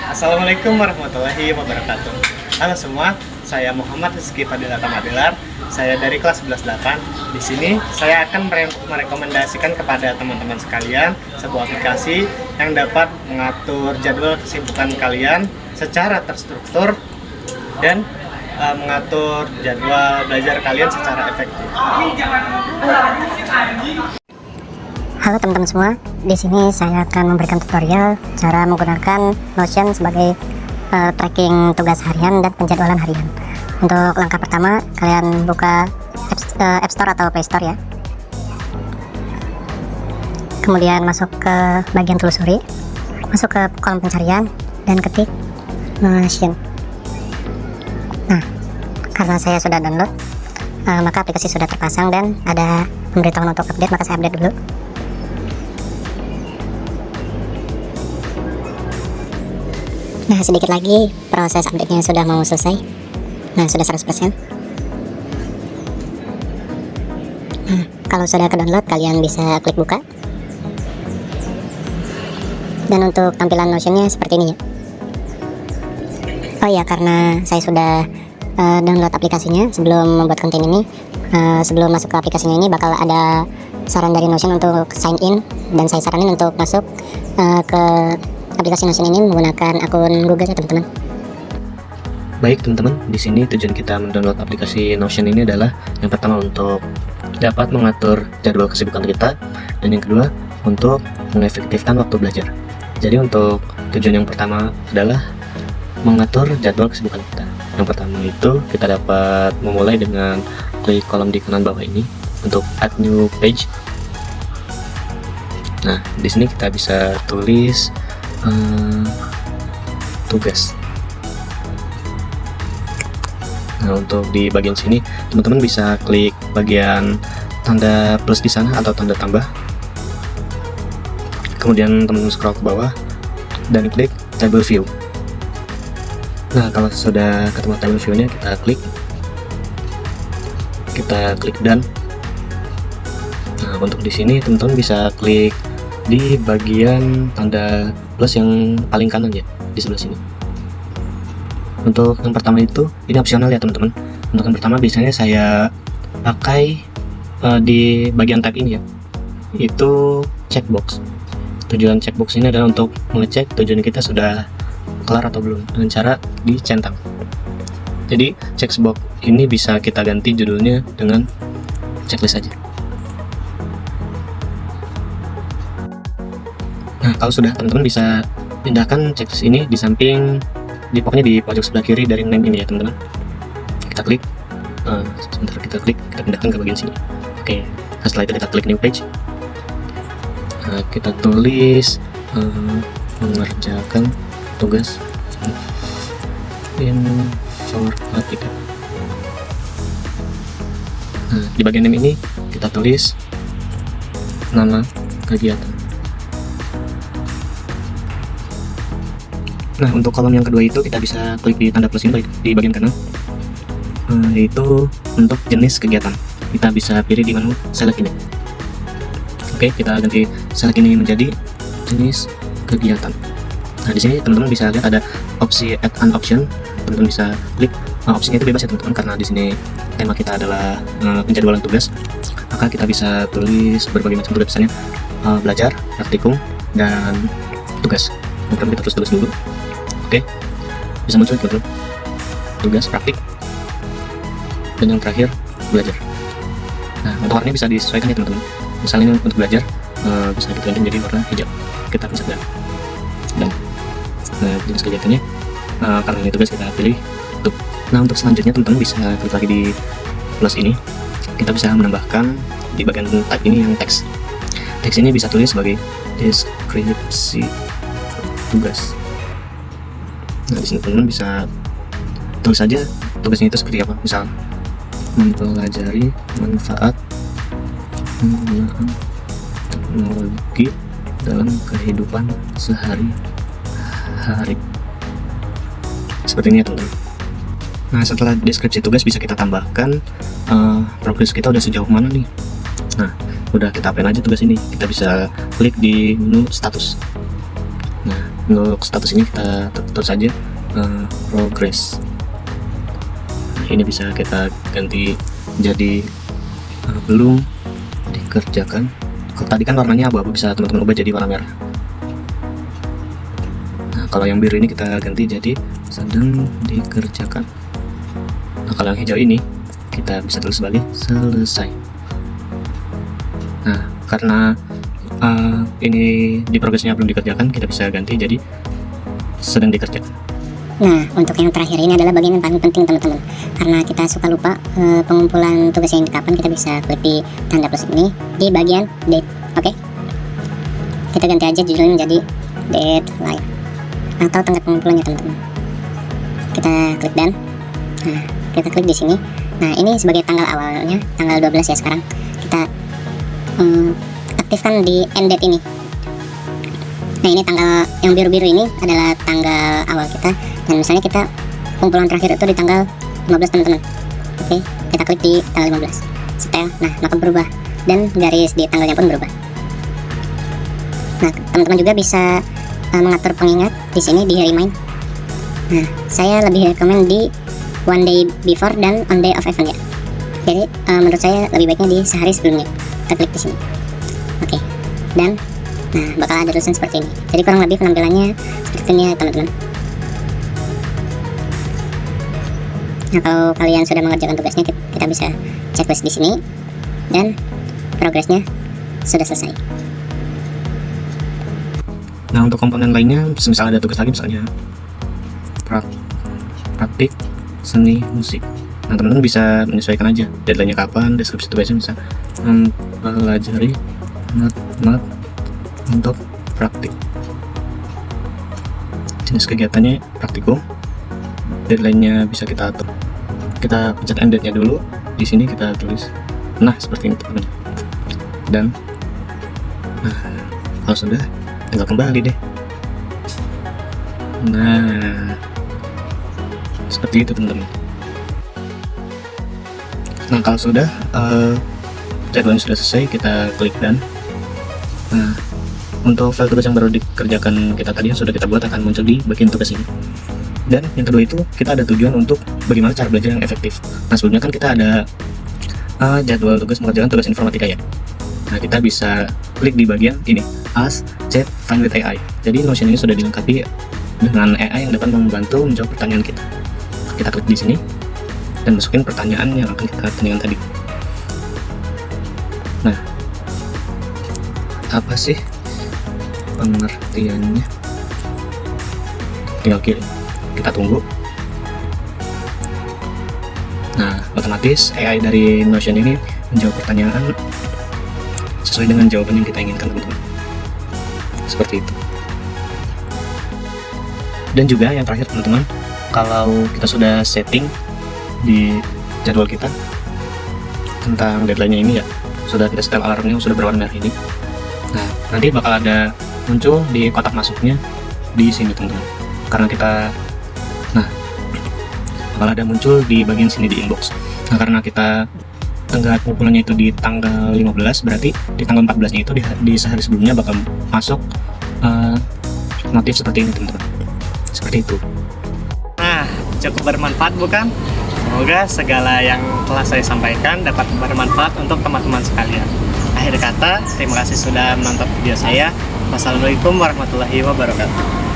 Assalamualaikum warahmatullahi wabarakatuh. Halo semua, saya Muhammad Rizky Fadila Tamadilar. Saya dari kelas 11-8. Di sini saya akan merekomendasikan kepada teman-teman sekalian sebuah aplikasi yang dapat mengatur jadwal kesibukan kalian secara terstruktur dan mengatur jadwal belajar kalian secara efektif. Halo teman-teman semua, di sini saya akan memberikan tutorial cara menggunakan Notion sebagai tracking tugas harian dan penjadwalan harian. Untuk langkah pertama, kalian buka App Store atau Play Store ya. Kemudian masuk ke bagian telusuri, masuk ke kolom pencarian dan ketik Notion. Nah, karena saya sudah download, maka aplikasi sudah terpasang dan ada pemberitahuan untuk update, maka saya update dulu. Nah, sedikit lagi proses update-nya sudah mau selesai. Nah, sudah 100%. Nah, kalau sudah ke-download, kalian bisa klik buka. Dan untuk tampilan Notion-nya seperti ini ya. Oh ya, karena saya sudah download aplikasinya sebelum membuat konten ini, sebelum masuk ke aplikasinya ini bakal ada saran dari Notion untuk sign in, dan saya saranin untuk masuk ke aplikasi Notion ini menggunakan akun Google ya teman-teman. Baik teman-teman, di sini tujuan kita mendownload aplikasi Notion ini adalah yang pertama untuk dapat mengatur jadwal kesibukan kita, dan yang kedua untuk mengefektifkan waktu belajar. Jadi untuk tujuan yang pertama adalah mengatur jadwal kesibukan kita. Yang pertama itu kita dapat memulai dengan klik kolom di kanan bawah ini untuk add new page. Nah, di sini kita bisa tulis tugas. Nah, untuk di bagian sini teman-teman bisa klik bagian tanda plus di sana atau tanda tambah, kemudian teman-teman scroll ke bawah dan klik table view. Nah, kalau sudah ketemu table view nya, kita klik done. Nah, untuk di sini teman-teman bisa klik di bagian tanda plus yang paling kanan ya, di sebelah sini. Untuk yang pertama itu, ini opsional ya teman-teman. Untuk yang pertama biasanya saya pakai di bagian tab ini ya, itu checkbox. Tujuan checkbox ini adalah untuk mengecek tujuan kita sudah kelar atau belum dengan cara dicentang. Jadi checkbox ini bisa kita ganti judulnya dengan checklist saja. Nah, kalau sudah, teman-teman bisa pindahkan checklist ini di samping, pokoknya di pojok sebelah kiri dari name ini ya teman-teman. Kita klik, sebentar kita pindahkan ke bagian sini. Oke, setelah itu kita klik new page. Kita tulis mengerjakan tugas informatika. Nah, di bagian name ini kita tulis nama kegiatan. Nah, untuk kolom yang kedua itu kita bisa klik di tanda plus ini di bagian kanan, yaitu untuk jenis kegiatan. Kita bisa pilih di menu select ini. Oke, kita ganti select ini menjadi jenis kegiatan. Nah, di sini teman-teman bisa lihat ada opsi add an option. Teman-teman bisa klik, opsinya itu bebas ya teman-teman, karena di sini tema kita adalah penjadwalan tugas. Maka kita bisa tulis berbagai macam tugas, misalnya belajar, praktikum, dan tugas. Teman-teman kita tulis dulu. Oke, bisa muncul teman-teman, tugas, praktik, dan yang terakhir belajar. Nah, untuk warnanya bisa disesuaikan ya teman-teman. Misalnya untuk belajar bisa kita ganti menjadi warna hijau. Kita bisa dan jenis kegiatannya karena ini tugas kita pilih tuh. Nah, untuk selanjutnya teman-teman bisa klik lagi di plus ini. Kita bisa menambahkan di bagian type ini yang teks. Teks ini bisa tulis sebagai deskripsi tugas. Nah, di sini teman-teman bisa tulis saja tugasnya itu seperti apa. Misal mempelajari manfaat penggunaan teknologi dalam kehidupan sehari-hari. Seperti ini ya teman-teman. Nah, setelah deskripsi tugas bisa kita tambahkan progres kita udah sejauh mana nih. Nah, udah kita apain aja tugas ini. Kita bisa klik di menu status. Nah, Untuk status ini kita tulis saja progress. Ini bisa kita ganti jadi belum dikerjakan. Kalau tadi kan warnanya abu-abu, bisa teman-teman ubah jadi warna merah. Nah, kalau yang biru ini kita ganti jadi sedang dikerjakan. Nah, kalau yang hijau ini kita bisa tulis sebagai selesai. Nah, karena ini di progresnya belum dikerjakan, kita bisa ganti jadi sedang dikerjakan. Nah, untuk yang terakhir ini adalah bagian yang paling penting teman-teman. Karena kita suka lupa pengumpulan tugas yang kapan, kita bisa klik di tanda plus ini di bagian date. Oke. Kita ganti aja judulnya menjadi deadline atau tanggal pengumpulannya teman-teman. Kita klik dan nah, kita klik di sini. Nah, ini sebagai tanggal awalnya, tanggal 12 ya sekarang. Kita aktifkan di end date ini. Nah, ini tanggal yang biru-biru ini adalah tanggal awal kita, dan misalnya kita kumpulan terakhir itu di tanggal 15 teman-teman. Oke, kita klik di tanggal 15 setel. Nah, maka berubah dan garis di tanggalnya pun berubah. Nah, teman-teman juga bisa mengatur pengingat di sini di remind. Nah, saya lebih rekomend di one day before dan on day of event ya. Jadi menurut saya lebih baiknya di sehari sebelumnya. Kita klik di sini. Oke, dan nah, bakal ada tulisan seperti ini. Jadi kurang lebih penampilannya seperti ini ya teman-teman. Nah, kalau kalian sudah mengerjakan tugasnya, kita bisa checklist di sini dan progresnya sudah selesai. Nah, untuk komponen lainnya, misalnya ada tugas lagi, misalnya praktik seni musik. Nah, teman-teman bisa menyesuaikan aja deadline-nya kapan, deskripsi tugasnya bisa mempelajari not untuk praktik. Jenis kegiatannya praktikum. Deadline-nya bisa kita atur. Kita pencet end date-nya dulu. Di sini kita tulis. Nah, seperti ini teman-teman. Dan nah, kalau sudah tinggal kembali deh. Nah, seperti itu teman-teman. Nah, kalau sudah jadwalnya sudah selesai, kita klik dan nah, untuk file tugas yang baru dikerjakan kita tadi yang sudah kita buat akan muncul di bagian tugas ini. Dan yang kedua itu kita ada tujuan untuk bagaimana cara belajar yang efektif. Nah, sebelumnya kan kita ada jadwal tugas mengerjakan tugas informatika ya. Nah, kita bisa klik di bagian ini, Ask Chat Find with AI. Jadi Notion ini sudah dilengkapi dengan AI yang dapat membantu menjawab pertanyaan kita. Kita klik di sini dan masukin pertanyaan yang akan kita tanyakan tadi. Nah, apa sih pengertiannya? Tinggal kirim, kita tunggu. Nah, otomatis AI dari Notion ini menjawab pertanyaan sesuai dengan jawaban yang kita inginkan teman-teman. Seperti itu. Dan juga yang terakhir teman-teman, kalau kita sudah setting di jadwal kita tentang deadline-nya ini ya, sudah kita setel alarmnya, sudah berwarna merah ini. Nah, nanti bakal ada muncul di kotak masuknya di sini teman-teman. Karena kita bakal ada muncul di bagian sini di inbox. Nah, karena kita tenggat pengumpulannya itu di tanggal 15, berarti di tanggal 14-nya itu di sehari sebelumnya bakal masuk notif seperti ini teman-teman. Seperti itu. Nah, cukup bermanfaat bukan? Semoga segala yang telah saya sampaikan dapat bermanfaat untuk teman-teman sekalian. Akhir kata, terima kasih sudah menonton video saya. Wassalamualaikum warahmatullahi wabarakatuh.